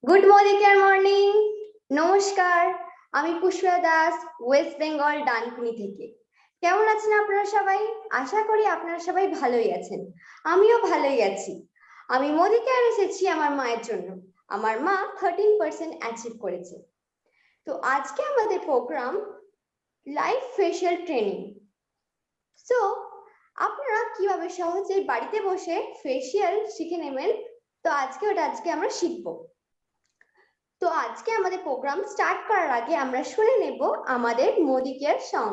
Good morning আর morning. নমস্কার, আমি Pushpa Das, West Bengal Dankuni থেকে। কেমন আছেন আপনারা সবাই? আশা করি আপনারা সবাই ভালোই আছেন। আমিও ভালোই আছি। আমি মোদি কেয়ার এসেছি আমার মায়ের জন্য। আমার মা 13% অ্যাচিভ করেছে। তো আজকে আমাদের program live facial training. So আপনারা কিভাবে সহজে বাড়িতে বসে ফেশিয়াল শিখে নেবেন, তো আজকে আমরা শিখবো। তো আজকে আমাদের প্রোগ্রাম স্টার্ট করার আগে আমরা শুনে নেব আমাদের মোদি কেয়ার সং।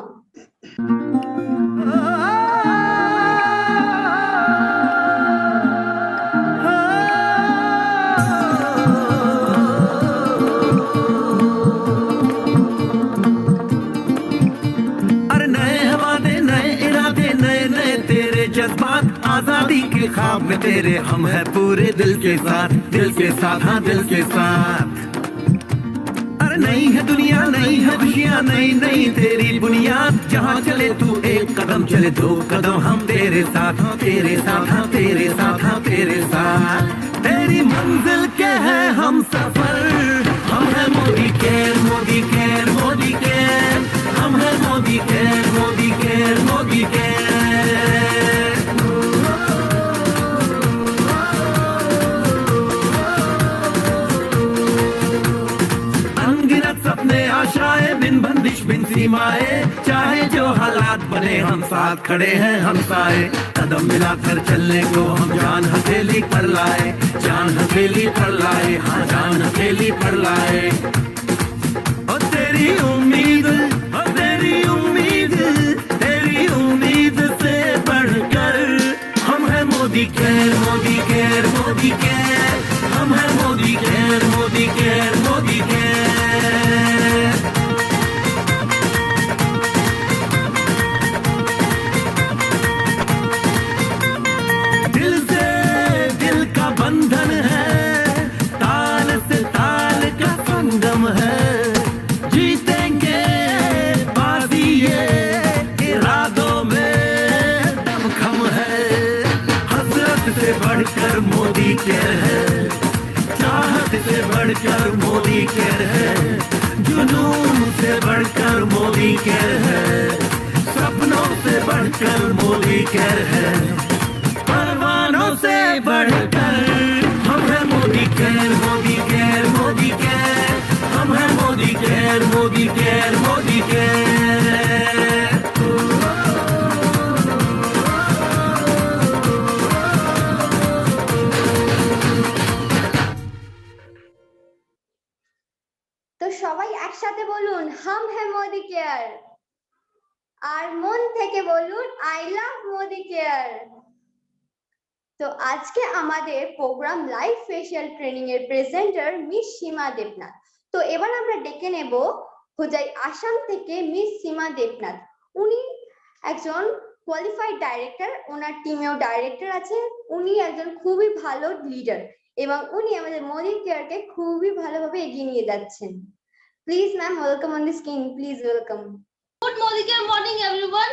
अरे नए हवाले नए इरादे नए नए तेरे जज्बात आजादी के ख्वाब में तेरे हम है पूरे दिल के साथ हाँ दिल के साथ। अरे नई है दुनिया नई है खुशियाँ नई नई तेरी बुनियाद जहाँ चले तू एक कदम चले दो कदम हम तेरे साथ हाँ तेरे साथ हाँ तेरे साथ हाँ तेरे साथ। तेरी मंजिल के है हम सफर हम है Modi care Modi care Modi care हम है Modi care Modi care Modi care. अनगिनत सपने आशाएं बिन बंदिश बिन सीमाएं चाहे जो हालात बने हम साथ खड़े हैं हम साए कदम मिलाकर चलने को हम जान हथेली पर लाए जान हथेली पर लाए हाँ जान हथेली पर लाए। ओ तेरी उम्मीद से बढ़कर हम है Modi care Modi care Modi care हम है Modi care Modi care Modi care. दिल से दिल का बंधन है ताल से ताल का संगम है जीतेंगे बाजी ये इरादों में दमखम है। हसरत से बढ़कर मोदी केयर है चाहत से बढ़कर मोदी केयर है जुनून से बढ़कर मोदी केयर है सपनों से बढ़कर मोदी केयर है परवानों से बढ़कर हम है Modi care Modi care Modi care हम है Modi care Modi care Modi care. তো সবাই একসাথে বলুন হাম হ্যাঁ মোদি কেয়ার, আর মন থেকে বলুন আই লাভ মোদি কেয়ার। তো আজকে আমাদের প্রোগ্রাম লাইভ ফেশিয়াল ট্রেনিং এর প্রেজেন্টার মিস সীমা দেবনাথ। তো এবার আমরা ডেকে নেব হোজাই আসাম থেকে মিস সীমা দেবনাথ। উনি একজন কোয়ালিফাইড ডাইরেক্টর, ওনার টিমেও ডাইরেক্টর আছে। উনি একজন খুবই ভালো লিডার এবং উনি আমাদের মোদি কেয়ারকে খুবই ভালোভাবে এগিয়ে নিয়ে যাচ্ছেন। Please ma'am, welcome on the screen, please welcome. Good Modicare morning everyone.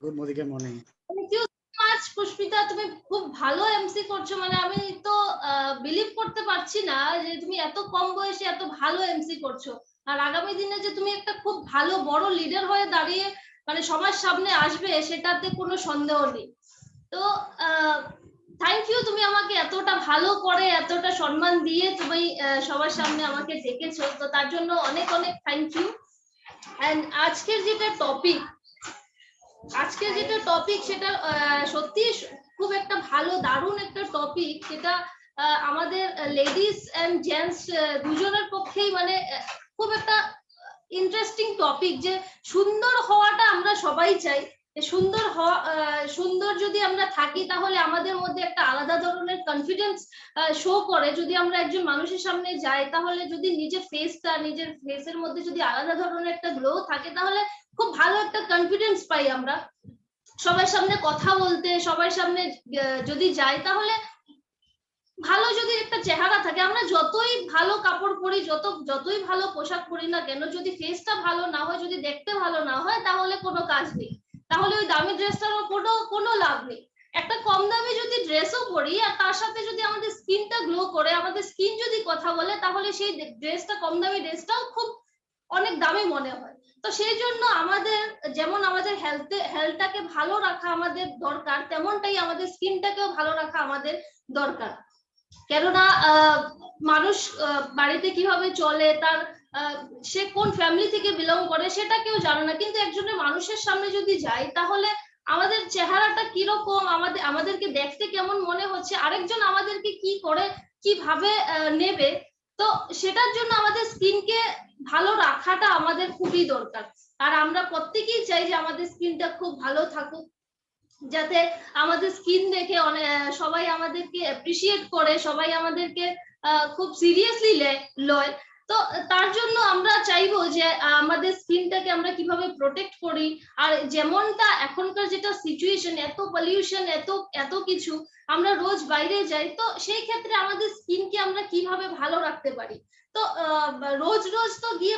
Good Modicare morning. Thank you so much Pushpita, তুমি খুব ভালো এমসি করছো। মানে আমি তো বিলিভ করতে পারছি না যে তুমি এত কম বয়সে এত ভালো এমসি করছো, আর আগামী দিনে যে তুমি একটা খুব ভালো বড় লিডার হয়ে দাঁড়িয়ে মানে সবার সামনে আসবে সেটাতে কোনো সন্দেহ নেই। তো থ্যাংক ইউ, তুমি আমাকে এতটা ভালো করে এতটা সম্মান দিয়ে তুমি সবার সামনে আমাকে ডেকেছো, তো তার জন্য অনেক অনেক থ্যাংক ইউ। এন্ড আজকের যেটা টপিক সেটা সত্যি খুব একটা ভালো দারুণ একটা টপিক, যেটা আমাদের লেডিস এন্ড জেন্টস দুজনের পক্ষেই মানে খুব একটা ইন্টারেস্টিং টপিক। যে সুন্দর হওয়াটা আমরা সবাই চাই, সুন্দর যদি আমরা থাকি তাহলে আমাদের মধ্যে একটা আলাদা ধরনের কনফিডেন্স শো করে। যদি আমরা একজন মানুষের সামনে যাই তাহলে যদি নিজের ফেসের মধ্যে যদি আলাদা ধরনের একটা গ্লো থাকে তাহলে খুব ভালো একটা কনফিডেন্স পাই আমরা সবার সামনে কথা বলতে। সবার সামনে যদি যাই তাহলে ভালো যদি একটা চেহারা থাকে, আমরা যতই ভালো কাপড় পরি যতই ভালো পোশাক পরি না কেন, যদি ফেসটা ভালো না হয়, যদি দেখতে ভালো না হয় তাহলে কোনো কাজ নেই, তাহলে ওই দামি ড্রেসটারও কোনো লাভ নেই। একটা কম দামে যদি ড্রেসও পরি আর তার সাথে যদি আমাদের স্কিনটা গ্লো করে, আমাদের স্কিন যদি কথা বলে, তাহলে সেই ড্রেসটা, কম দামি ড্রেসটাও খুব অনেক দামি মনে হয়। তো সেই জন্য আমাদের যেমন আমাদের হেলথটাকে ভালো রাখা আমাদের দরকার, তেমনটাই আমাদের স্কিনটাকেও ভালো রাখা আমাদের দরকার। কেননা মানুষ বাড়িতে কিভাবে চলে, তার সে কোন ফ্যামিলি থেকে বিলং করে সেটা কেউ জানে না, কিন্তু একজনের মানুষের সামনে যদি যাই তাহলে আমাদের চেহারাটা কিরকম, আমাদেরকে দেখতে কেমন মনে হচ্ছে, আরেকজন আমাদেরকে কি করে কিভাবে নেবে, তো সেটার জন্য আমাদের স্কিনকে ভালো রাখাটা আমাদের খুবই দরকার। আর আমরা প্রত্যেকেই চাই যে আমাদের স্কিনটা খুব ভালো থাকুক, যাতে আমাদের স্কিন দেখে সবাই আমাদেরকে অ্যাপ্রিসিয়েট করে, সবাই আমাদেরকে খুব সিরিয়াসলি লয়। তো তার জন্য আমরা চাইবো যে আমাদের স্কিনটাকে আমরা কিভাবে প্রোটেক্ট করি। আর যেমনটা এখনকার যেটা সিচুয়েশন, এত পলিউশন, এত কিছু, আমরা রোজ বাইরে যাই, তো সেই ক্ষেত্রে আমাদের স্কিনকে আমরা কিভাবে ভালো রাখতে পারি। তো রোজ রোজ তো গিয়ে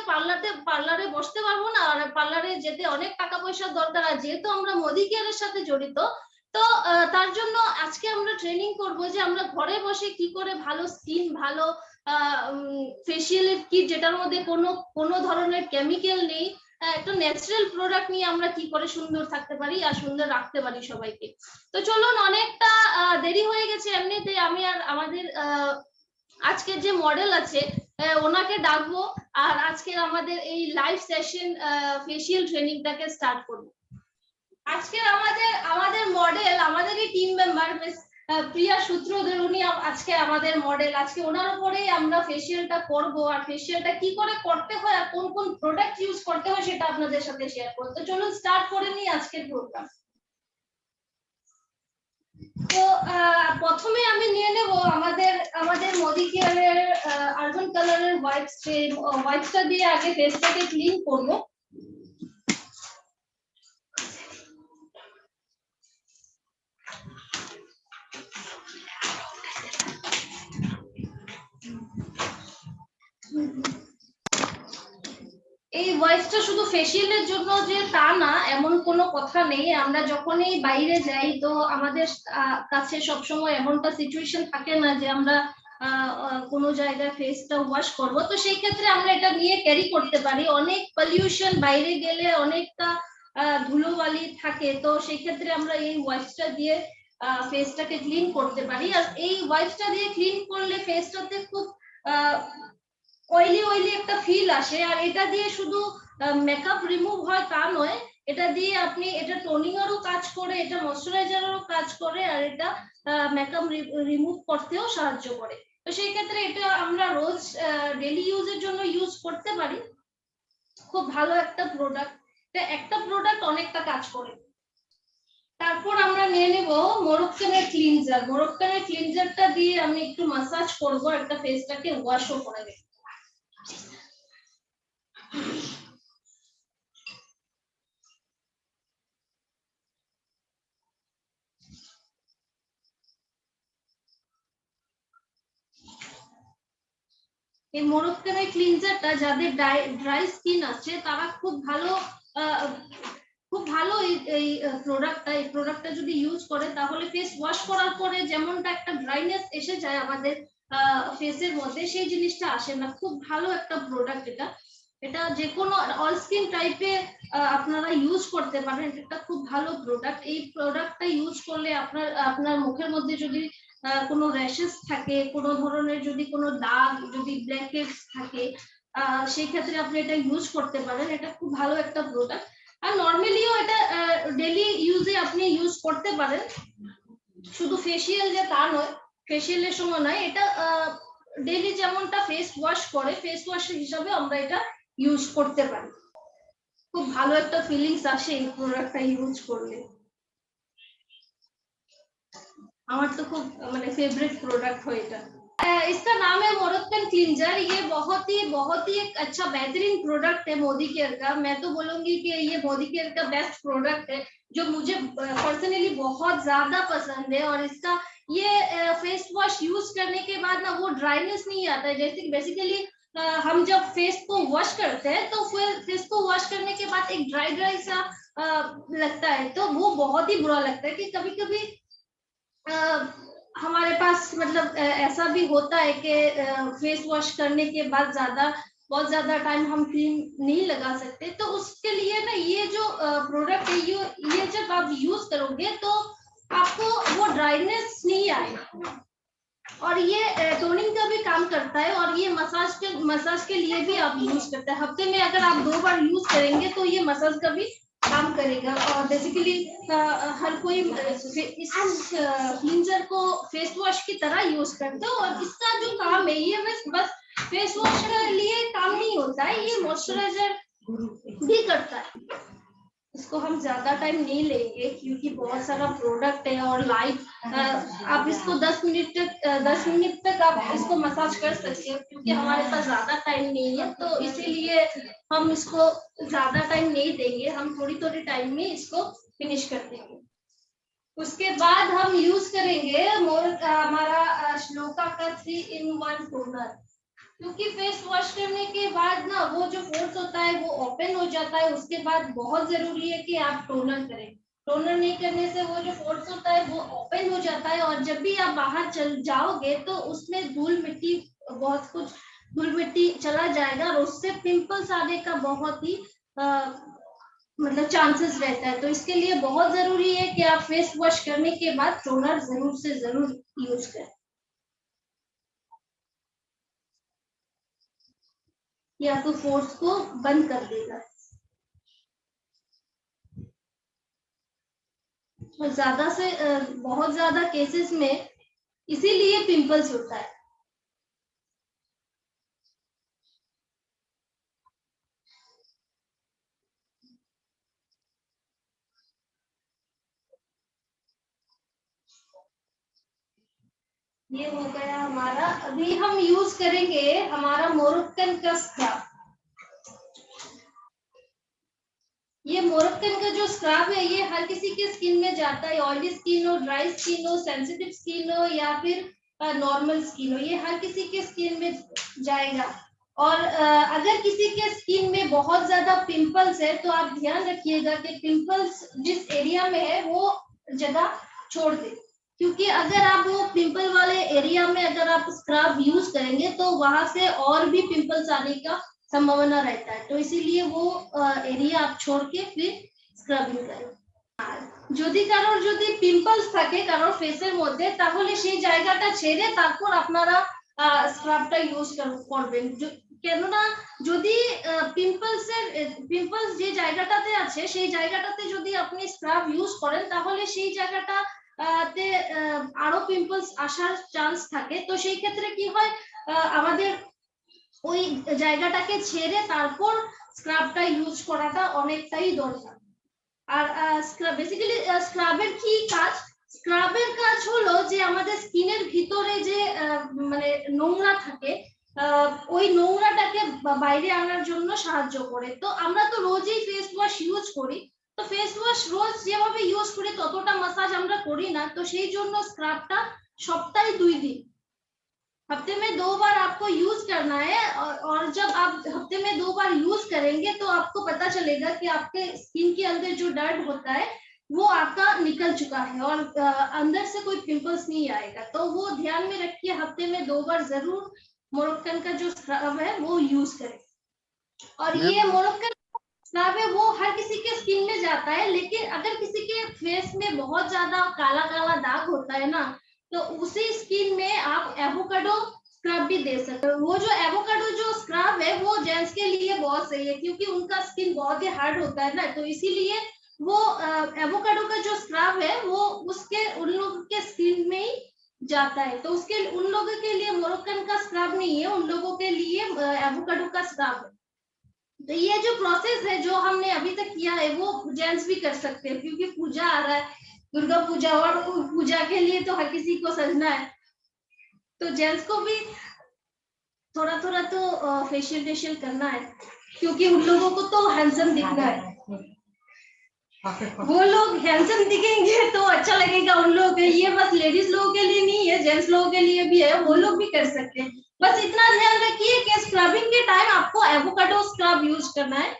পার্লারে বসতে পারবো না, আর পার্লারে যেতে অনেক টাকা পয়সার দরকার। আর যেহেতু আমরা মোদি কেয়ারের সাথে জড়িত, তো তার জন্য আজকে আমরা ট্রেনিং করব যে আমরা ঘরে বসে কি করে ভালো স্কিন, ভালো ফেসিয়াল কিট, যেটার মধ্যে কোনো ধরনের কেমিক্যাল নেই, একটা ন্যাচারাল প্রোডাক্ট নিয়ে আমরা কি করে সুন্দর থাকতে পারি আর সুন্দর রাখতে পারি সবাইকে। তো চলুন, অনেকটা দেরি হয়ে গেছে এমনিতে, আমি আর আমাদের আজকের যে মডেল আছে ওনাকে ডাকবো, আর আজকের আমাদের এই লাইভ সেশন ফেসিয়াল ট্রেনিংটাকে স্টার্ট করবো। আজকের আমাদের মডেল, আমাদেরই টিম মেম্বার মিস প্রিয়া সূত্রধর, উনি আজকে আমাদের মডেল। আজকে ওনার উপরেই আমরা ফেসিয়ালটা করব, আর ফেসিয়ালটা কি করে করতে হয় আর কোন কোন প্রোডাক্ট ইউজ করতে হয় সেটা আপনাদের সাথে শেয়ার করব। তো চলুন স্টার্ট করে নিই আজকের প্রোগ্রাম। তো প্রথমে আমি নিয়ে নেব আমাদের মোদি কেয়ারের আর্বান কালারের হোয়াইটটা দিয়ে আগে ফেসটাকে ক্লিন করব। এই ভয়েসটা শুধু ফেসিয়ালের জন্য যে তা না, এমন কোনো কথা নেই। আমরা যখনই বাইরে যাই তো আমাদের কাছে সবসময় এমনটা সিচুয়েশন থাকে না যে আমরা কোনো জায়গায় ফেসটা ওয়াশ করব, তো সেই ক্ষেত্রে আমরা এটা নিয়ে ক্যারি করতে পারি। অনেক পলিউশন, বাইরে গেলে অনেকটা ধুলোবালি থাকে, তো সেই ক্ষেত্রে আমরা এই ওয়াশটা দিয়ে ফেসটাকে ক্লিন করতে পারি। আর এই ওয়াশটা দিয়ে ক্লিন করলে ফেসটাতে খুব অয়েলি একটা ফিল আসে। আর এটা দিয়ে শুধু মেকআপ রিমুভ হয় তা নয়, এটা দিয়ে আপনি এটা টোনিং এরও কাজ করে, এটা ময়শ্চারাইজারেরও কাজ করে, আর এটা মেকআপ রিমুভ করতেও সাহায্য করে। তো সেই ক্ষেত্রে এটা আমরা রোজ ডেইলি ইউজের জন্য ইউজ করতে পারি। খুব ভালো একটা প্রোডাক্ট, একটা প্রোডাক্ট অনেকটা কাজ করে। তারপর আমরা নিয়ে নেব মোরক্কানের ক্লিনজার। মোরক্কানের ক্লিনজারটা দিয়ে আমি একটু মাসাজ করব, একটা ফেসটাকে ওয়াশও করে দেব। এই মোরক্কানের ক্লিনজারটা যাদের ড্রাই স্কিন আছে তারা খুব ভালো এই প্রোডাক্টটা যদি ইউজ করে, তাহলে ফেস ওয়াশ করার পরে যেমনটা একটা ড্রাইনেস এসে যায় আমাদের ফেসের মধ্যে, সেই জিনিসটা আসে না। খুব ভালো একটা প্রোডাক্ট এটা যে কোনো অল স্কিন টাইপে আপনারা ইউজ করতে পারেন। এটা খুব ভালো প্রোডাক্ট। এই প্রোডাক্টটা ইউজ করলে আপনার মুখের মধ্যে যদি কোনো র্যাশেস থাকে, কোনো ধরনের যদি কোনো দাগ, যদি ব্ল্যাকহেডস থাকে, সেই ক্ষেত্রে আপনি এটা ইউজ করতে পারেন। এটা খুব ভালো একটা প্রোডাক্ট। আর নরমালিও এটা ডেইলি ইউজে আপনি ইউজ করতে পারেন, শুধু ফেসিয়াল যে তা নয়, ফেসিয়ালের সময় নয়, এটা ডেইলি যেমনটা ফেস ওয়াশ করে, ফেস ওয়াশ হিসাবে আমরা এটা ইউজ করতে পারি। খুব ভালো একটা ফিলিংস আসে এই প্রোডাক্টটা ইউজ করলে। আমার তো খুব মানে फेवरेट प्रोडक्ट है এটা। इसका नाम है मोरक्कन क्लींजर। ये बहुत ही एक अच्छा बेहतरीन प्रोडक्ट है मोदी केयर का। मैं तो बोलूंगी कि ये मोदी केयर का बेस्ट प्रोडक्ट है, जो मुझे पर्सनली बहुत ज्यादा पसंद है। और इसका ये फेस वॉश यूज करने के बाद ना वो ड्राइनेस नहीं आता है। जैसे बेसिकली हम जब फेस को वॉश करते हैं तो फेस को वॉश करने के बाद एक ड्राई सा लगता है, तो वो बहुत ही बुरा लगता है कि कभी कभी हमारे पास मतलब ऐसा भी होता है कि फेस वॉश करने के बाद बहुत ज्यादा टाइम हम क्रीम नहीं लगा सकते, तो उसके लिए ना ये जो प्रोडक्ट है ये जब आप यूज करोगे तो आपको वो ड्राइनेस नहीं आएगा, और ये टोनिंग का भी काम करता है, और ये मसाज के लिए भी आप यूज करते हैं। हफ्ते में अगर आप 2 बार यूज करेंगे तो ये मसाज का भी काम करेगा। और बेसिकली हर कोई इस क्लींजर को फेस वॉश की तरह यूज करते हो, और इसका जो काम है ये बस फेस वॉश के लिए काम नहीं होता है, ये मॉइस्चराइजर भी करता है। इसको हम ज्यादा टाइम नहीं लेंगे क्योंकि बहुत सारा प्रोडक्ट है, और लाइव आप इसको 10 मिनट तक आप इसको मसाज कर सकते हो, क्योंकि हमारे पास ज्यादा टाइम नहीं है, तो इसीलिए हम इसको ज्यादा टाइम नहीं देंगे, हम थोड़ी टाइम में इसको फिनिश कर देंगे। उसके बाद हम यूज करेंगे हमारा श्लोका का 3-in-1 टोनर, क्योंकि फेस वॉश करने के बाद ना वो जो पोर्स होता है वो ओपन हो जाता है, उसके बाद बहुत जरूरी है कि आप टोनर करें। टोनर नहीं करने से वो जो पोर्स होता है वो ओपन हो जाता है, और जब भी आप बाहर चल जाओगे तो उसमें धूल मिट्टी चला जाएगा, और उससे पिंपल्स आने का बहुत ही मतलब चांसेस रहता है। तो इसके लिए बहुत जरूरी है कि आप फेस वॉश करने के बाद टोनर जरूर से जरूर यूज करें। या तो फोर्स को बंद कर देगा, और ज्यादा से बहुत ज्यादा केसेस में इसीलिए पिंपल्स होता है। ये हो गया हमारा। अभी हम यूज करेंगे हमारा मोरक्कन का स्क्रब। ये मोरक्कन का जो स्क्रब है ये हर किसी के स्किन में जाता है, ऑयली स्किन हो, ड्राई स्किन हो, सेंसिटिव स्किन हो, या फिर नॉर्मल स्किन हो, ये हर किसी के स्किन में जाएगा। और अगर किसी के स्किन में बहुत ज्यादा पिंपल्स है तो आप ध्यान रखिएगा कि पिंपल्स जिस एरिया में है वो जगह छोड़ दे, क्योंकि अगर आप वो पिंपल वाले एरिया में अगर आप स्क्रब यूज करेंगे तो वहां से और भी पिंपल्स आने का संभावना रहता है, तो इसीलिए वो एरिया आप छोड़ के फिर স্ক্রাবিং করেন। যদি কারোর যদি পিম্পলস থাকে কারোর ফেসের মধ্যে, তাহলে সেই জায়গাটা ছেড়ে তারপর আপনারা স্ক্রাবটা ইউজ করবেন, কেননা যদি পিম্পলস যে জায়গাটাতে আছে সেই জায়গাটাতে যদি আপনি স্ক্রাব ইউজ করেন তাহলে সেই জায়গাটা তে আরো পিম্পলস আসার চান্স থাকে। তো সেই ক্ষেত্রে কি হয়, আমাদের ওই জায়গাটাকে ছেড়ে তারপর স্ক্রাবটা ইউজ করাটা অনেকটাই দরকার। আর বেসিক্যালি স্ক্রাবের কি কাজ? স্ক্রাবের কাজ হলো যে আমাদের স্কিনের ভিতরে যে মানে নোংরা থাকে ওই নোংরাটাকে বাইরে আনার জন্য সাহায্য করে। তো আমরা তো রোজই ফেস ওয়াশ ইউজ করি, তো ফেস ওয়াশ রোজ যেভাবে ইউজ করি ততটা মাসাজ আমরা করি না, তো সেই জন্য স্ক্রাবটা সপ্তাহে 2 दिन हफ्ते में 2 बार आपको यूज करना है। और जब आप हफ्ते में 2 बार यूज करेंगे तो आपको पता चलेगा कि आपके स्किन के अंदर जो डर्ट होता है वो आपका निकल चुका है और अंदर से कोई पिंपल्स नहीं आएगा। तो वो ध्यान में रखिए, हफ्ते में 2 बार जरूर मोरक्कन का जो स्क्रब है वो यूज करें। और ये मोरक्कन स्क्रब है वो हर किसी के स्किन में जाता है, लेकिन अगर किसी के फेस में बहुत ज्यादा काला काला दाग होता है ना, तो उसी स्किन में आप एवोकाडो स्क्रब भी दे सकते हो। वो जो एवोकाडो जो स्क्रब है वो जेंट्स के लिए बहुत सही है, क्योंकि उनका स्किन बहुत ही हार्ड होता है ना, तो इसीलिए वो एवोकाडो का जो स्क्रब है वो उन लोगों के स्किन में ही जाता है। तो उन लोगों के लिए मोरक्कन का स्क्रब नहीं है, उन लोगों के लिए एवोकाडो का स्क्रब है। तो ये जो प्रोसेस है जो हमने अभी तक किया है वो जेंट्स भी कर सकते हैं, क्योंकि पूजा आ रहा है, दुर्गा पूजा, और पूजा के लिए तो हर किसी को सजना है, तो जेंट्स को भी थोड़ा थोड़ा तो फेशियल करना है, क्योंकि उन लोगों को तो हैंडसम दिखना है। वो लोग हैंडसम दिखेंगे तो अच्छा लगेगा उन लोगों के। ये बस लेडीज लोगों के लिए नहीं है, जेंट्स लोगों के लिए भी है, वो लोग भी कर सकते हैं। बस इतना ध्यान रखिए कि स्क्रबिंग के टाइम आपको एवोकाडो स्क्रब यूज करना है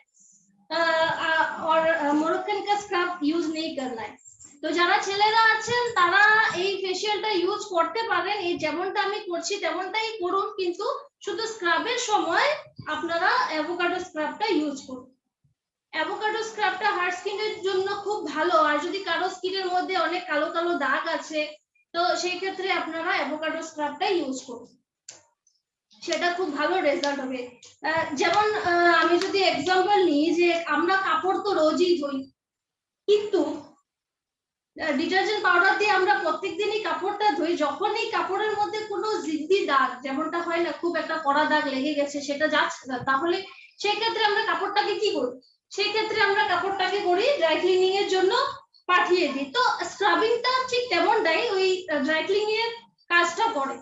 और मोरक्कन का स्क्रब यूज नहीं करना है। তো যারা ছেলেরা আছেন তারা এই ফেসিয়ালটা ইউজ করতে পারেন, এই যেমনটা আমি করছি তেমনটাই করুন, কিন্তু শুধু স্ক্রাবের সময় আপনারা অ্যাভোকাডো স্ক্রাবটা ইউজ করুন। অ্যাভোকাডো স্ক্রাবটা হার্ড স্কিনের জন্য খুব ভালো। আর যদি কারো স্কিনের মধ্যে অনেক কালো কালো দাগ আছে তো সেই ক্ষেত্রে আপনারা অ্যাভোকাডো স্ক্রাবটা ইউজ করুন, সেটা খুব ভালো রেজাল্ট হবে। যেমন আমি যদি এক্সাম্পল নিই, যে আমরা কাপড় তো রোজই ধুই, কিন্তু ডিটারজেন্ট পাউডার দিয়ে আমরা প্রত্যেকদিনই কাপড়টা ধুই, যখন এই কাপড়ের মধ্যে কোনো জিদ্দি দাগ, যেমনটা হয় না খুব একটা কড়া দাগ লেগে গেছে, সেটা যাচ্ছে না, তাহলে সেই ক্ষেত্রে আমরা কাপড়টাকে কি করি, সেই ক্ষেত্রে আমরা কাপড়টাকে করি ড্রাই ক্লিনিং এর জন্য পাঠিয়ে দিই। তো স্ক্রাবিংটা ঠিক তেমনটাই ওই ড্রাই ক্লিনিং এর কাজটা করে।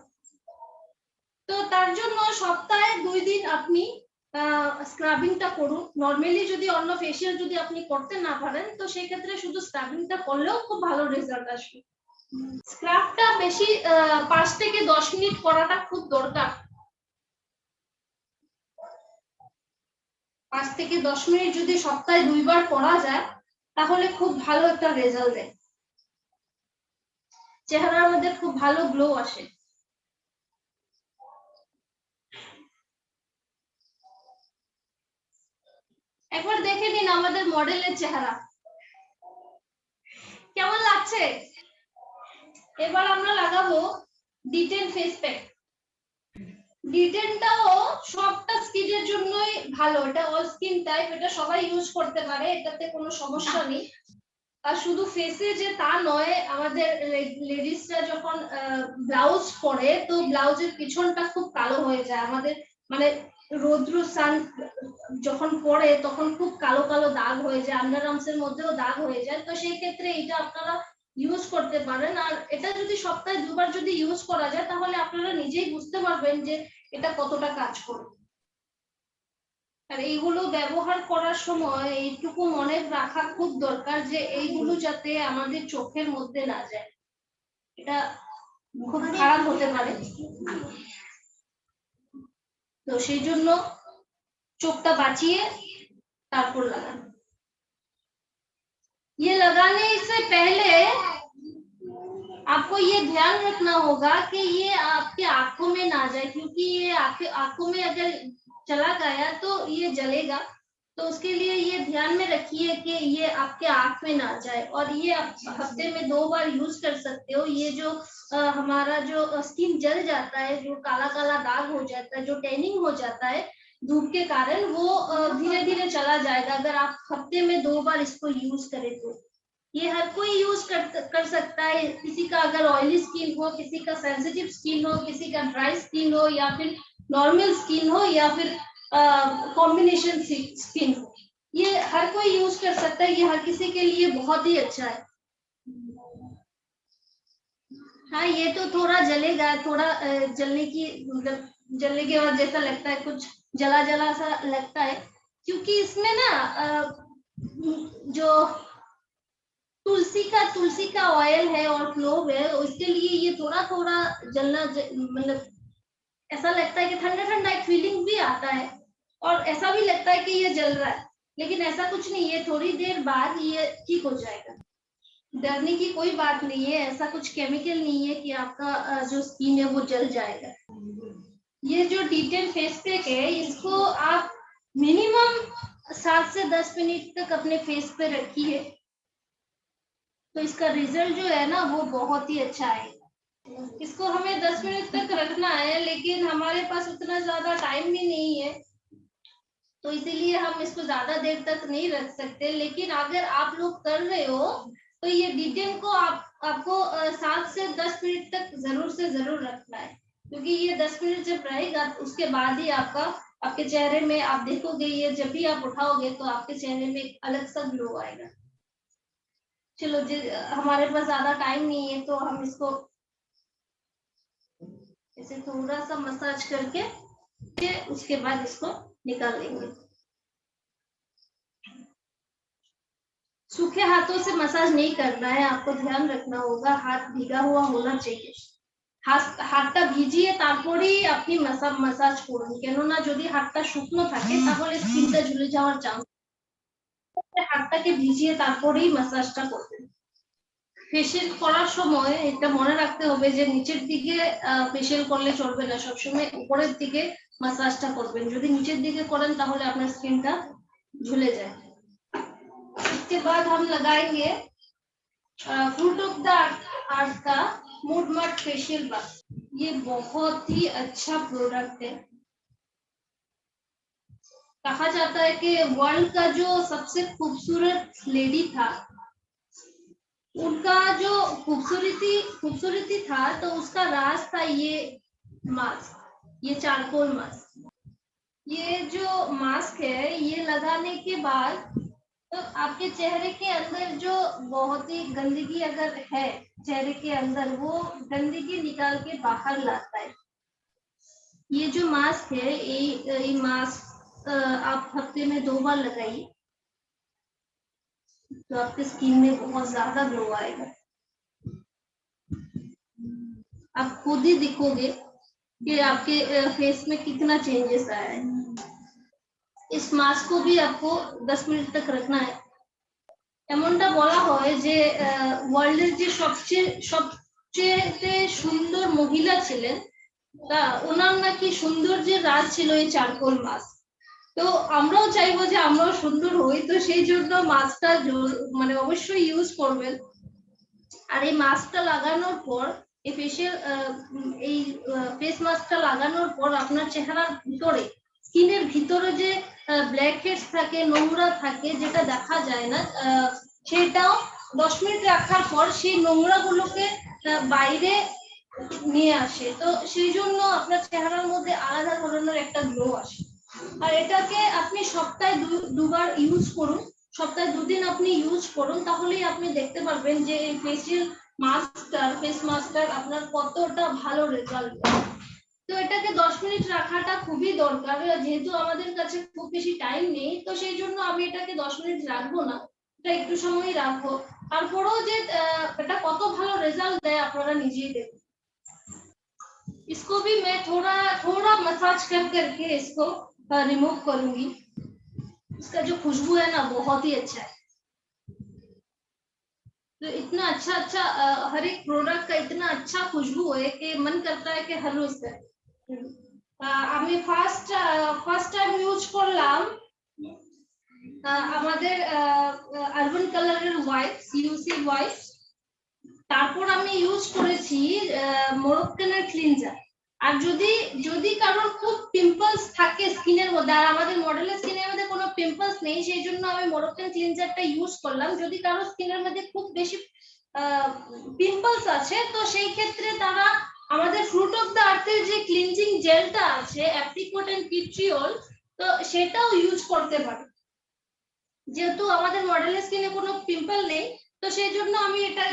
তো তার জন্য সপ্তাহে 2 দিন আপনি স্ক্রাবিংটা করুন। নরমালি যদি অন্য ফেসিয়াল যদি আপনি করতে না পারেন তো সেই ক্ষেত্রে শুধু স্ক্রাবিংটা করলেও খুব ভালো রেজাল্ট আসবে। স্ক্রাবটা বেশি 5 থেকে 10 মিনিট করাটা খুব দরকার। 5 থেকে 10 মিনিট যদি সপ্তাহে 2 বার করা যায় তাহলে খুব ভালো একটা রেজাল্ট দেয়, চেহারার মধ্যে খুব ভালো গ্লো আসে। একবার দেখে নিন আমাদের মডেলের চেহারা কেমন লাগছে। এবার আমরা লাগাবো D10 ফেস প্যাক। D10টাও সবটা স্কিনের জন্যই ভালো, এটা অল স্কিন টাইপ, এটা সবাই ইউজ করতে পারে, এটাতে কোনো সমস্যা নেই। আর শুধু ফেসে যে তা নয়, আমাদের লেডিসরা যখন ব্লাউজ পরে তো ব্লাউজের পিছনটা খুব কালো হয়ে যায়, আমাদের মানে রৌদ্র সান যখন পড়ে তখন খুব কালো কালো দাগ হয়ে যায়, আন্ডার আর্মস এর মধ্যেও দাগ হয়ে যায়। তো সেই ক্ষেত্রে এটা আপনারা ইউজ করতে পারেন। আর এটা যদি সপ্তাহে 2 বার যদি ইউজ করা যায় তাহলে আপনারা নিজেই বুঝতে পারবেন যে এটা কতটা কাজ করে। আর এইগুলো ব্যবহার করার সময় এইটুকু মনে রাখা খুব দরকার যে এইগুলো যাতে আমাদের চোখের মধ্যে না যায়, এটা খুব খারাপ হতে পারে। তো সেই জন্য চোখটা বাঁচিয়ে तारपुर लगाना। ये लगाने से पहले आपको ये ध्यान रखना होगा कि ये आपके आंखों में ना जाए, क्योंकि ये आंखों में अगर चला गया तो ये जलेगा। तो उसके लिए ये ध्यान में रखिए कि ये आपके आंख में ना जाए। और ये आप हफ्ते में 2 बार यूज कर सकते हो। ये जो हमारा जो स्किन जल जाता है, जो काला काला दाग हो जाता है, जो टैनिंग हो जाता है धूप के कारण, वो धीरे धीरे चला जाएगा अगर आप हफ्ते में 2 बार इसको यूज करें तो। ये हर कोई यूज कर सकता है। किसी का अगर ऑयली स्किन हो, किसी का सेंसिटिव स्किन हो, किसी का ड्राई स्किन हो, या फिर नॉर्मल स्किन हो, या फिर कॉम्बिनेशन स्किन हो, ये हर कोई यूज कर सकता है। ये हर किसी के लिए बहुत ही अच्छा है। हाँ, ये तो थोड़ा जलेगा, थोड़ा जलने की मतलब जलने के बाद जैसा लगता है, कुछ जला जला सा लगता है, क्योंकि इसमें ना जो तुलसी का ऑयल है और क्लोव है, उसके लिए ये थोड़ा थोड़ा जलना मतलब ऐसा लगता है कि ठंडा ठंडा एक फीलिंग भी आता है, और ऐसा भी लगता है कि ये जल रहा है, लेकिन ऐसा कुछ नहीं है, थोड़ी देर बाद ये ठीक हो जाएगा। डरने की कोई बात नहीं है, ऐसा कुछ केमिकल नहीं है कि आपका जो स्किन है वो जल जाएगा। ये जो D10 फेस पैक है, इसको आप मिनिमम 7 से 10 मिनट तक अपने फेस पे रखिए, तो इसका रिजल्ट जो है ना वो बहुत ही अच्छा है। इसको हमें 10 मिनट तक रखना है, लेकिन हमारे पास उतना ज्यादा टाइम भी नहीं है, तो इसीलिए हम इसको ज्यादा देर तक नहीं रख सकते। लेकिन अगर आप लोग कर रहे हो तो ये D10 को आपको 7 से 10 मिनट तक जरूर से जरूर रखना है, क्योंकि ये 10 मिनट जब रहेगा उसके बाद ही आपके चेहरे में आप देखोगे, ये जब भी आप उठाओगे तो आपके चेहरे में एक अलग सा ग्लो आएगा। चलो जी, हमारे पास ज्यादा टाइम नहीं है, तो हम इसको ऐसे थोड़ा सा मसाज करके उसके बाद इसको निकाल लेंगे। सूखे हाथों से मसाज नहीं करना है, आपको ध्यान रखना होगा, हाथ भीगा हुआ होना चाहिए। হাতটা ভিজিয়ে তারপরেই আপনি মাসাজ করুন, কেননা যদি হাতটা শুকনো থাকে তাহলে স্কিনটা ঝুলে যাওয়ার চান্স। হাতটাকে ভিজিয়ে তারপরেই মাসাজটা করবেন। ফেশিয়াল করার সময় এটা মনে রাখতে হবে যে নিচের দিকে ফেশিয়াল করলে চলবে না, সবসময় উপরের দিকে মাসাজটা করবেন। যদি নিচের দিকে করেন তাহলে আপনার স্কিনটা ঝুলে যায়। इसके बाद हम लगाएंगे फ्रूट ऑफ द अर्थ का मूड मड फेशियल बाथ। ये बहुत ही अच्छा प्रोडक्ट है। कहा जाता है कि वर्ल्ड का जो सबसे खूबसूरत लेडी था, उनका जो खूबसूरती था, तो उसका राज था ये मास्क, ये चारकोल मास्क। ये जो मास्क है, ये लगाने के बाद तो आपके चेहरे के अंदर जो बहुत ही गंदगी अगर है चेहरे के अंदर, वो गंदगी निकाल के बाहर लाता है। ये जो मास्क है, ये मास्क आप हफ्ते में 2 बार लगाइए, तो आपके स्किन में बहुत ज्यादा ग्लो आएगा। आप खुद ही दिखोगे कि आपके फेस में कितना चेंजेस आया है। इस मास्क को भी आपको 10 मिनट तक रखना है। এমনটা বলা হয় যে ওয়ার্ল্ডের যে সবচেয়ে সুন্দর মহিলা ছিলেন, তা ওনার নাকি সৌন্দর্যের রাজ ছিল এই চারকোল মাস্ক। তো আমরাও চাইবো যে আমরাও সুন্দর হই, তো সেই জন্য মাস্কটা মানে অবশ্যই ইউজ করবেন। আর এই মাস্কটা লাগানোর পর এই ফেস মাস্কটা লাগানোর পর আপনার চেহারার ভিতরে, স্কিনের ভিতরে যে ব্ল্যাক হেডস থাকে, নোংরা থাকে, যেটা দেখা যায় না, সেটাও 10 মিনিট রাখার পর সেই নোংরাগুলোকে বাইরে নিয়ে আসে। তো সেই জন্য আপনার চেহারার মধ্যে আলাদা ধরনের একটা গ্লো আসে। আর এটাকে আপনি সপ্তাহে 2 বার ইউজ করুন, সপ্তাহে 2 দিন আপনি ইউজ করুন, তাহলেই আপনি দেখতে পারবেন যে এই ফেস মাস্কটার আপনার কতটা ভালো রেজাল্ট। তো এটাকে 10 মিনিট রাখাটা খুবই দরকার। যেহেতু আমাদের কাছে খুব বেশি টাইম নেই, তো সেই জন্য আমি এটাকে 10 মিনিট রাখবো না, এটা একটু সময়ই রাখবো। তারপরেও যে এটা কত ভালো রেজাল্ট দেয় আপনারা নিজেই দেখুন। इसको भी मैं थोड़ा मसाज करके इसको रिमूव करूंगी। इसका जो खुशबू है ना, बहुत ही अच्छा है। तो इतना अच्छा हर एक प्रोडक्ट का इतना अच्छा खुशबू है कि मन करता है कि हर रोज करें। আমি ফার্স্ট টাইম ইউজ করলাম আমাদের আরবান কালারের হোয়াইট, সিইউসি হোয়াইট। তারপর আমি ইউজ করেছি মোরক্কানের ক্লিনজার। আর যদি কারোর খুব পিম্পলস থাকে স্কিনের মধ্যে, আর আমাদের মডেলের স্কিনের মধ্যে কোনো পিম্পলস নেই, সেই জন্য আমি মোরক্কান ক্লিনজারটা ইউজ করলাম। যদি কারোর স্কিনের মধ্যে খুব বেশি পিম্পলস আছে, তো সেই ক্ষেত্রে তারা আমাদের ফ্রুট অফ দ্য আর্থের যে ক্লিনজিং জেলটা আছে, অ্যাপ্রিকট এন্ড পিট্রিওল, তো সেটাও ইউজ করতে পারে। যেহেতু আমাদের মডেলের স্কিনে কোনো পিম্পল নেই, তো সেই জন্য আমি এটা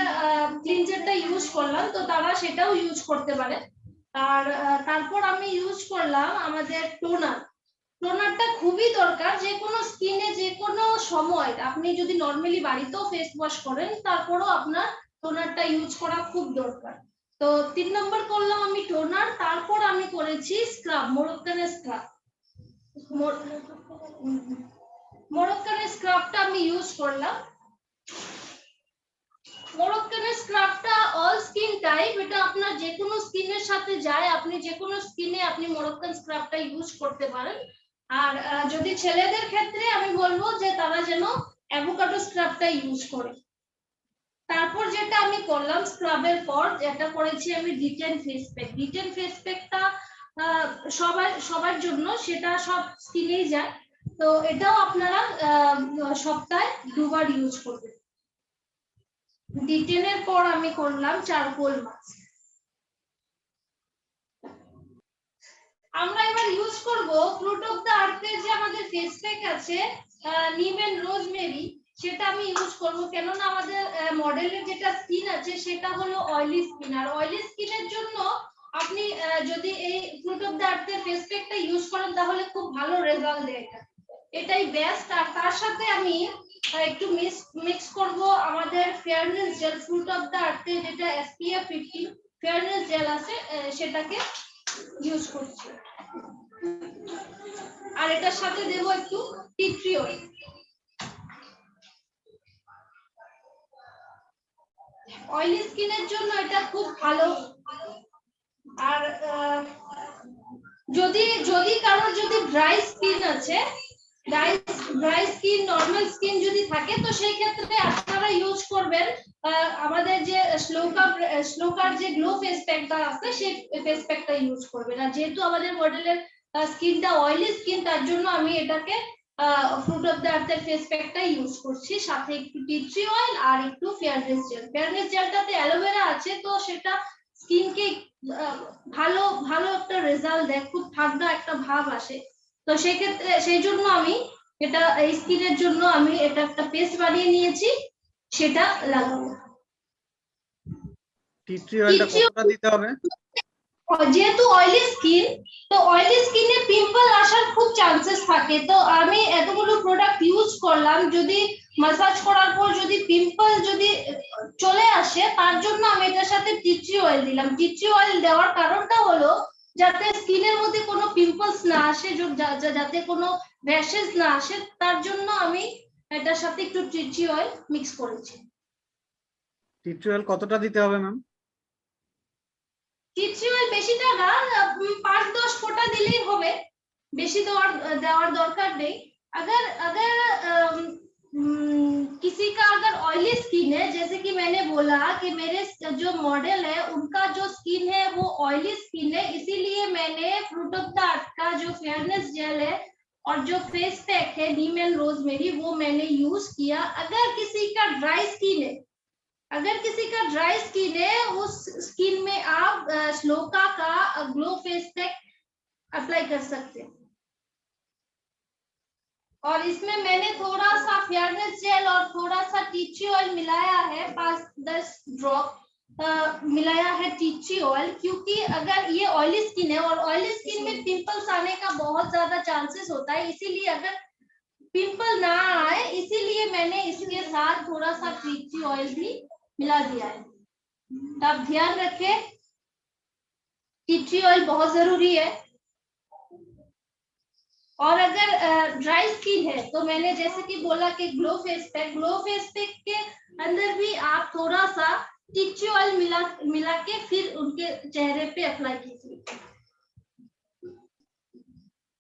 ক্লিনজারটা ইউজ করলাম, তো তারা সেটাও ইউজ করতে পারে। আর তারপর আমি ইউজ করলাম আমাদের টোনারটা খুবই দরকার যে কোনো স্কিনে, যে কোনো সময়। আপনি যদি নরমালি বাড়িতেও ফেস ওয়াশ করেন, তারপরও আপনার টোনারটা ইউজ করা খুব দরকার। তো 3 নম্বর করলাম আমি টোনার, তারপর আমি করেছি স্ক্রাব, মোরক্কানের স্ক্রাব। মোরক্কানের স্ক্রাবটা আমি ইউজ করলাম। মোরক্কানের স্ক্রাবটা অল স্কিন টাইপ, এটা আপনার যে কোনো স্কিনের সাথে যায়, আপনি যে কোনো স্কিনে আপনি মোরক্কান স্ক্রাবটা ইউজ করতে পারেন। আর যদি ছেলেদের ক্ষেত্রে আমি বলবো যে তারা যেন অ্যাভোকাডো স্ক্রাবটা ইউজ করে। তারপর যেটা আমি করলাম স্ক্রাবের পর, যেটা করেছি আমি detain face pack. Detain face প্যাকটা সবার জন্য, সেটা সব স্কিনেই যায়, তো এটাও আপনারা সপ্তাহে 2 বার ইউজ করবেন। ডিটেনের পর আমি করলাম চারকোল মাস্ক। আমরা এবার ইউজ করব ফ্রুট অফ দ্য আর্থের যে আমাদের ফেস প্যাক আছে, নিম এন্ড রোজমেরি, সেটা আমি ইউজ করব। কেননা আমাদের মডেলের যেটা স্কিন আছে সেটা হলো অয়েলি স্কিন, আর অয়েলি স্কিনের জন্য আপনি যদি এই ফ্রুট অফ দ্য আর্থের ফেস প্যাকটা ইউজ করেন, তাহলে খুব ভালো রেজাল্ট দেয়। এটাই বেস্ট। আর তার সাথে আমি একটু মিক্স করব আমাদের fairness gel, fruit of the আর্থের যেটা SPF 50 ফেয়ারনেস জেল আছে, সেটাকে ইউজ করছি। আর এটার সাথে দেব একটু টি ট্রি অয়েল। অয়েলি স্কিনের জন্য এটা খুব ভালো। আর যদি যদি কারোর যদি ড্রাই স্কিন আছে, ড্রাই স্কিন নরমাল স্কিন যদি থাকে, তো সেই ক্ষেত্রে আপনারা ইউজ করবেন আমাদের যে শ্লোকার যে গ্লো ফেস প্যাকটা আছে সেই ফেস প্যাকটা ইউজ করবেন। আর যেহেতু আমাদের মডেলের স্কিনটা অয়েলি স্কিন, তার জন্য আমি এটাকে ফ্রুট অফ দ্য আর্থের ফেস প্যাকটা ইউজ করছি, সাথে একটু টি ট্রি অয়েল আর একটু ফেয়ারনেস জেল। ফেয়ারনেস জেলটাতে অ্যালোভেরা আছে, তো সেটা স্কিনকে ভালো ভালো একটা রেজাল্ট দেয়, খুব ঠান্ডা একটা ভাব আসে। তো সেই ক্ষেত্রে সেই জন্য আমি এটা এই স্কিনের জন্য আমি এটা একটা পেস্ট বানিয়ে নিয়েছি, সেটা লাগাবো। টি ট্রি অয়েলটা কতটা দিতে হবে? যেহেতু অয়েলি স্কিন, তো অয়েলি স্কিনে পিম্পল আসার খুব চান্সেস থাকে। তো আমি এতগুলো প্রোডাক্ট ইউজ করলাম, যদি মাসাজ করার পর যদি পিম্পল যদি চলে আসে, তার জন্য আমি এটার সাথে টি ট্রি অয়েল দিলাম। টি ট্রি অয়েল দেওয়ার কারণটা হলো যাতে স্কিনের মধ্যে কোনো পিম্পলস না আসে, যাতে কোনো র্যাশেস না আসে, তার জন্য আমি এটার সাথে একটু টি ট্রি অয়েল মিক্স করেছি। টি ট্রি অয়েল কতটা দিতে হবে ম্যাম? টি ট্রি অয়েল বেশিটা না, 5-10 ফোঁটা দিলেই হবে, বেশি দেওয়ার दरकार नहीं। अगर किसी का अगर ऑयली स्किन है, जैसे कि मैंने बोला कि मेरे जो मॉडल है उनका जो स्किन है वो ऑयली स्किन है, इसीलिए मैंने फ्रूट ऑफ द अर्थ का जो फेयरनेस जेल है और जो फेस पैक है नीम एंड रोजमेरी, वो मैंने यूज किया। अगर किसी का ड्राई स्किन है, उस स्किन में आप श्लोका का ग्लो फेस पैक अप्लाई कर सकते हैं। और इसमें मैंने थोड़ा सा फेयरनेस जेल और थोड़ा सा टी ट्री ऑयल मिलाया है, 5-10 ड्रॉप मिलाया है टी ट्री ऑयल, क्योंकि अगर ये ऑयली स्किन है और ऑयली स्किन में पिंपल्स आने का बहुत ज्यादा चांसेस होता है, इसीलिए अगर पिंपल ना आए, इसीलिए मैंने इसके साथ थोड़ा सा टी ट्री ऑयल भी मिला दिया है। तो आप ध्यान रखें, टी ट्री ऑयल बहुत जरूरी है। और अगर ड्राई स्किन है, तो मैंने जैसे कि बोला कि ग्लो फेस पैक के अंदर भी आप थोड़ा सा टी ट्री ऑयल मिला के फिर उनके चेहरे पे अप्लाई कीजिए।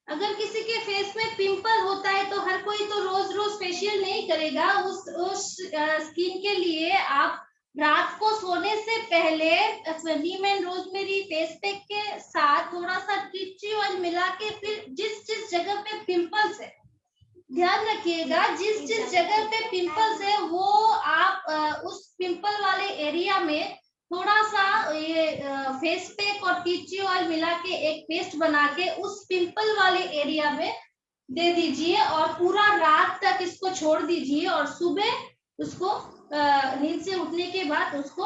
अगर किसी के फेस में पिंपल होता है, तो हर कोई तो रोज रोज फेशियल नहीं करेगा। उस स्किन के लिए आप रात को सोने से पहले नीम एंड रोजमेरी फेस पैक के साथ थोड़ा सा टी ट्री ऑयल मिला के फिर जिस जगह पे पिंपल्स है, ध्यान रखिएगा, जिस जगह पे पिंपल्स है वो आप उस पिंपल वाले एरिया में थोड़ा सा ये फेस पैक और टी ट्री ऑयल मिला के एक पेस्ट बना के उस पिंपल वाले एरिया में दे दीजिए और पूरा रात तक इसको छोड़ दीजिए, और सुबह उसको नींद से उठने के बाद उसको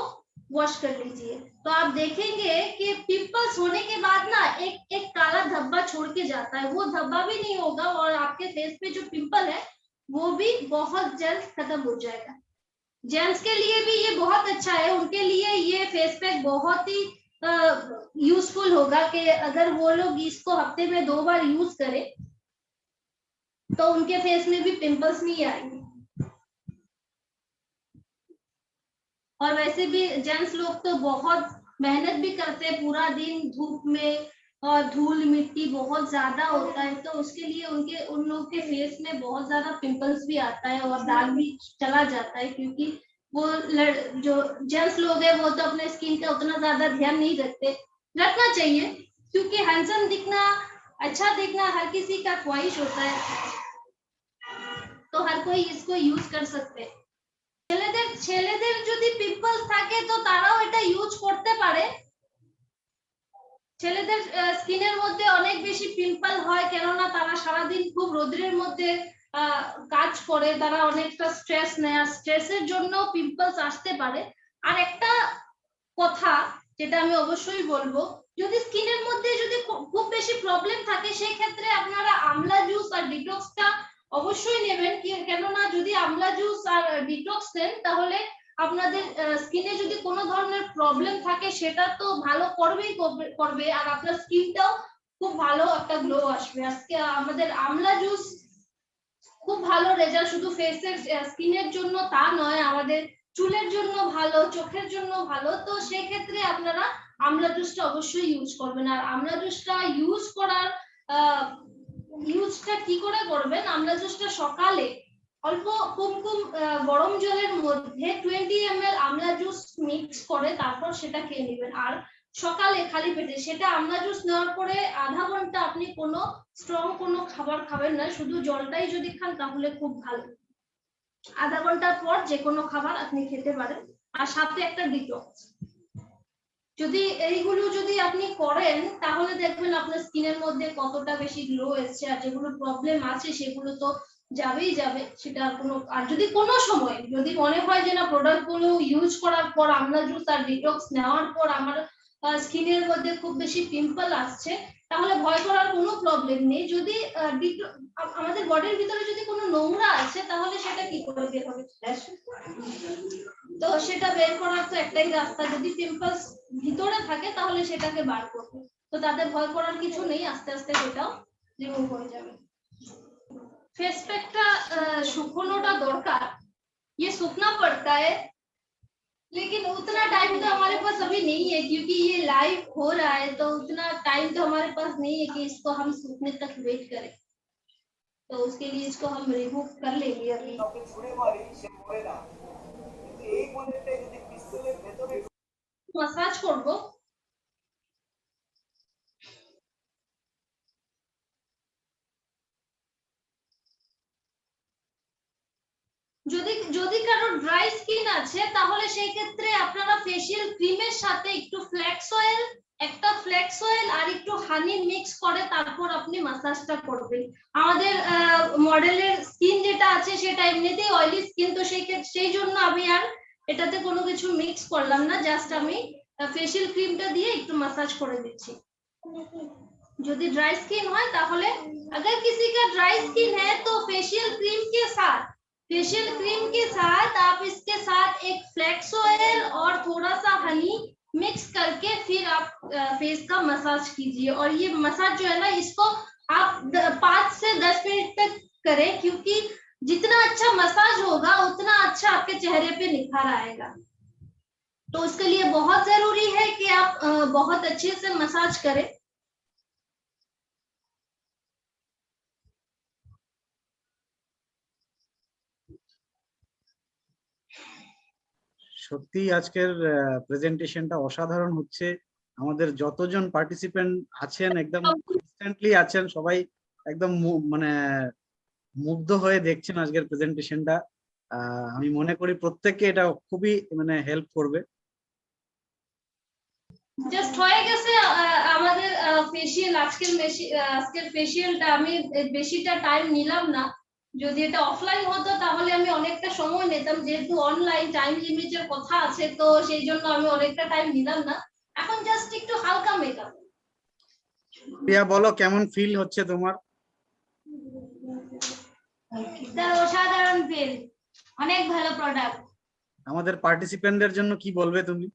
वॉश कर लीजिए। तो आप देखेंगे कि पिंपल्स होने के बाद ना एक काला धब्बा छोड़ के जाता है, वो धब्बा भी नहीं होगा और आपके फेस पे जो पिंपल है वो भी बहुत जल्द खत्म हो जाएगा। जेंट्स के लिए भी ये बहुत अच्छा है, उनके लिए ये फेस पैक बहुत ही यूजफुल होगा कि अगर वो लोग इसको हफ्ते में 2 बार यूज करें तो उनके फेस में भी पिंपल्स नहीं आएंगे। और वैसे भी जेंट्स लोग तो बहुत मेहनत भी करते हैं पूरा दिन धूप में, और धूल मिट्टी बहुत ज्यादा होता है, तो उसके लिए उन लोग के फेस में बहुत ज्यादा पिंपल्स भी आता है और दाग भी चला जाता है, क्योंकि वो जो जेंट्स लोग हैं वो तो अपने स्किन का उतना ज्यादा ध्यान नहीं रखना चाहिए, क्योंकि हैंडसम दिखना, अच्छा दिखना हर किसी का ख्वाहिश होता है, तो हर कोई इसको यूज कर सकते हैं। ছেলেদের যদি পিম্পলস থাকে তো তারাও এটা ইউজ করতে পারে। ছেলেদের স্কিনের মধ্যে অনেক বেশি পিম্পল হয়, কেননা তারা সারাদিন খুব রোদ্রের মধ্যে কাজ করে, তারা অনেকটা স্ট্রেস নেয়, আর স্ট্রেসের জন্য পিম্পলস আসতে পারে। আর একটা কথা যেটা আমি অবশ্যই বলবো, যদি স্কিনের মধ্যে যদি খুব বেশি প্রবলেম থাকে, সেই ক্ষেত্রে আপনারা আমলা জুস আর ডিটক্সটা অবশ্যই নেবেন, কেননা যদি আমলা জুস আর ডিটক্স দেন তাহলে আপনাদের স্কিনে যদি কোনো ধরনের প্রবলেম থাকে সেটা তো ভালো করবে, আর আপনার স্কিনটাও খুব ভালো একটা গ্লো আসবে। আজকে আমাদের আমলা জুস খুব ভালো রেজাল্ট শুধু ফেসের স্কিনের জন্য তা নয়, আমাদের চুলের জন্য ভালো, চোখের জন্য ভালো। তো সেই ক্ষেত্রে আপনারা আমলা জুসটা অবশ্যই ইউজ করবেন। আর আমলা জুসটা ইউজ করার ইউজটা কি করে করবেন, আমলা জুসটা সকালে অল্প কুমকুম গরম জলের মধ্যে 20 ml আমলা জুস মিক্স করে তারপর সেটা খেয়ে নেবেন। আর সকালে খালি পেটে সেটা আমলা জুস নেওয়ার পরে আধা ঘন্টা আপনি কোনো স্ট্রং কোনো খাবার খাবেন না, শুধু জলটাই যদি খান তাহলে খুব ভালো। আধা ঘন্টার পর যে কোনো খাবার আপনি খেতে পারেন, আর সাথে একটা ডিটক্স। যদি এইগুলো যদি আপনি করেন তাহলে দেখবেন আপনার স্কিনের মধ্যে কতটা বেশি গ্লো এসছে। আর যেগুলো প্রবলেম আছে সেগুলো তো যাবেই যাবে, সেটা কোনো। আর যদি কোনো সময় যদি মনে হয় যে না প্রোডাক্ট গুলো ইউজ করার পর, আমলা জুস আর ডিটক্স নেওয়ার পর আমার স্কিনের মধ্যে খুব বেশি পিম্পল আসছে, তাহলে ভয় করার কোনো প্রবলেম নেই। যদি আমাদের বডির ভিতরে যদি কোনো নোংরা আছে তাহলে সেটা কি করে বের হবে, তো সেটা বের করার তো একটাই রাস্তা, যদি পিম্পলস ভিতরে থাকে তাহলে সেটাকে বার করবে। তো তাদের ভয় করার কিছু নেই, আস্তে আস্তে সেটাও রিমুভ হয়ে যাবে। फेस पैक का सुखोनोटा दरकार, ये सूखना पड़ता है, लेकिन उतना टाइम तो हमारे पास अभी नहीं है क्योंकि ये लाइव हो रहा है, तो उतना टाइम तो हमारे पास नहीं है कि इसको हम सूखने तक वेट करें। तो उसके लिए इसको हम रिमूव कर लेंगे अभी। मसाज करबो, যদি যদি কারো ড্রাই স্কিন আছে তাহলে সেই ক্ষেত্রে আপনারা ফেশিয়াল ক্রিমের সাথে একটু ফ্ল্যাক্স অয়েল আর একটু হানি মিক্স করে তারপর আপনি মাসাজটা করবেন। আমাদের মডেলের স্কিন যেটা আছে সেটা এমনিতেই অয়েলি স্কিন, তো সেই জন্য আমি আর এটাতে কোনো কিছু মিক্স করলাম না, জাস্ট আমি ফেশিয়াল ক্রিমটা দিয়ে একটু মাসাজ করে দিচ্ছি। যদি ड्राई स्किन হয় তাহলে, अगर किसी का ड्राई स्किन है तो फेशियल क्रीम के साथ आप इसके साथ एक फ्लैक्स ऑयल और थोड़ा सा हनी मिक्स करके फिर आप फेस का मसाज कीजिए। और ये मसाज जो है ना, इसको आप 5 से 10 मिनट तक करें, क्योंकि जितना अच्छा मसाज होगा उतना अच्छा आपके चेहरे पे निखार आएगा। तो उसके लिए बहुत जरूरी है कि आप बहुत अच्छे से मसाज करें। সত্যি আজকের প্রেজেন্টেশনটা অসাধারণ হচ্ছে। আমাদের যতজন পার্টিসিপেন্ট আছেন একদম ইনস্ট্যান্টলি আছেন, সবাই একদম মানে মুগ্ধ হয়ে দেখছেন আজকের প্রেজেন্টেশনটা। আমি মনে করি প্রত্যেককে এটা খুবই মানে হেল্প করবে। জাস্ট হয়ে গেছে আমাদের ফেশিয়াল। আজকের ফেশিয়ালটা আমি বেশিটা টাইম নিলাম না, যদি এটা অফলাইন হতো তাহলে আমি অনেকটা সময় নিতাম, যেহেতু অনলাইন টাইম লিমিটের কথা আছে তো সেই জন্য আমি অনেকটা টাইম নিলাম না। এখন জাস্ট একটু হালকা মেকআপ। প্রিয়া বলো, কেমন ফিল হচ্ছে তোমার? অসাধারণ ফিল, অনেক ভালো প্রোডাক্ট। আমাদের পার্টিসিপেন্টদের জন্য কি বলবে তুমি?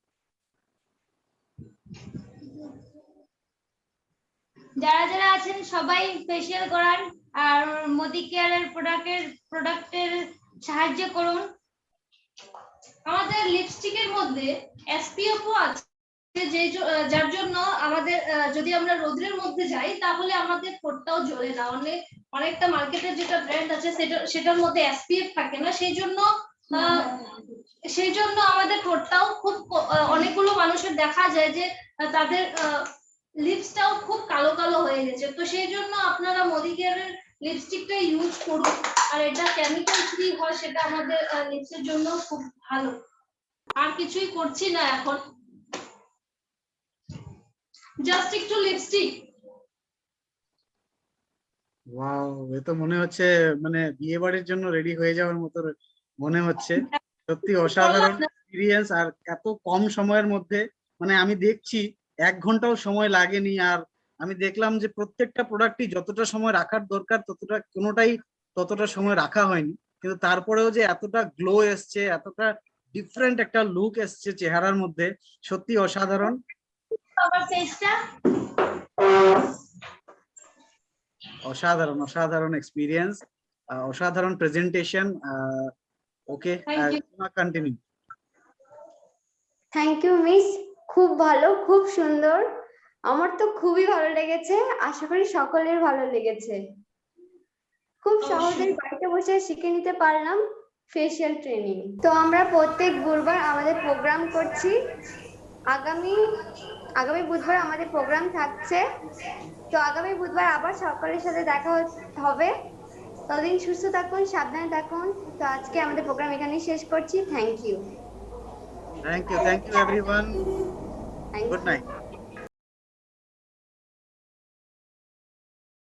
যারা যারা আছেন সবাই ফেশিয়াল করান আর মোদি কেয়ারের প্রোডাক্টের সাহায্য করুন। আমাদের লিপস্টিকের মধ্যে এসপিএফও আছে, যার জন্য আমাদের যদি আমরা রোদ্রের মধ্যে যাই তাহলে আমাদের ঠোঁটটাও জ্বলে না। অনেকটা মার্কেটের যেটা ব্র্যান্ড আছে সেটার মধ্যে এসপিএফ থাকে না, সেই জন্য আমাদের ঠোঁটটাও খুব অনেকগুলো মানুষের দেখা যায় যে তাদের লিপসটাও খুব কালো কালো হয়ে গেছে। তো সেই জন্য আপনারা মোদি কেয়ারের লিপস্টিকটা ইউজ করুন, আর এটা কেমিক্যাল ফ্রি হয়, সেটা আমাদের লিপসের জন্য খুব ভালো। আর কিছুই করছি না এখন, জাস্ট একটু লিপস্টিক। ওয়াও, এ তো মনে হচ্ছে মানে বিয়ে বাড়ির জন্য রেডি হয়ে যাওয়ার মতো মনে হচ্ছে। সত্যি অসাধারণ এক্সপিরিয়েন্স, আর এত কম সময়ের মধ্যে। মানে আমি দেখছি 1 ঘন্টাও সময় লাগেনি, আর আমি দেখলাম যে প্রত্যেকটা প্রোডাক্টই যতটা সময় রাখার দরকার ততটা সময় রাখা হয়নি, কিন্তু তারপরেও যে এতটা গ্লো এসছে, এতটা ডিফারেন্ট একটা লুক এসছে চেহারার মধ্যে, সত্যি অসাধারণ। অসাধারণ এক্সপিরিয়েন্স, অসাধারণ presentation. Okay, continue. Thank you miss, খুব ভালো, খুব সুন্দর। আমার তো খুবই ভালো লেগেছে, আশা করি সকলের ভালো লেগেছে। খুব সহজেই বাড়িতে বসে শিখে নিতে পারলাম ফেশিয়াল ট্রেনিং। তো আমরা প্রত্যেক বুধবার আমাদের প্রোগ্রাম করছি। আগামী বুধবার আমাদের প্রোগ্রাম থাকছে। তো আগামী বুধবার আবার সকলের সাথে দেখা হবে। ততদিন সুস্থ থাকুন, সাবধানে থাকুন। তো আজকে আমাদের প্রোগ্রাম এখানেই শেষ করছি। Thank you thank you everyone, good night.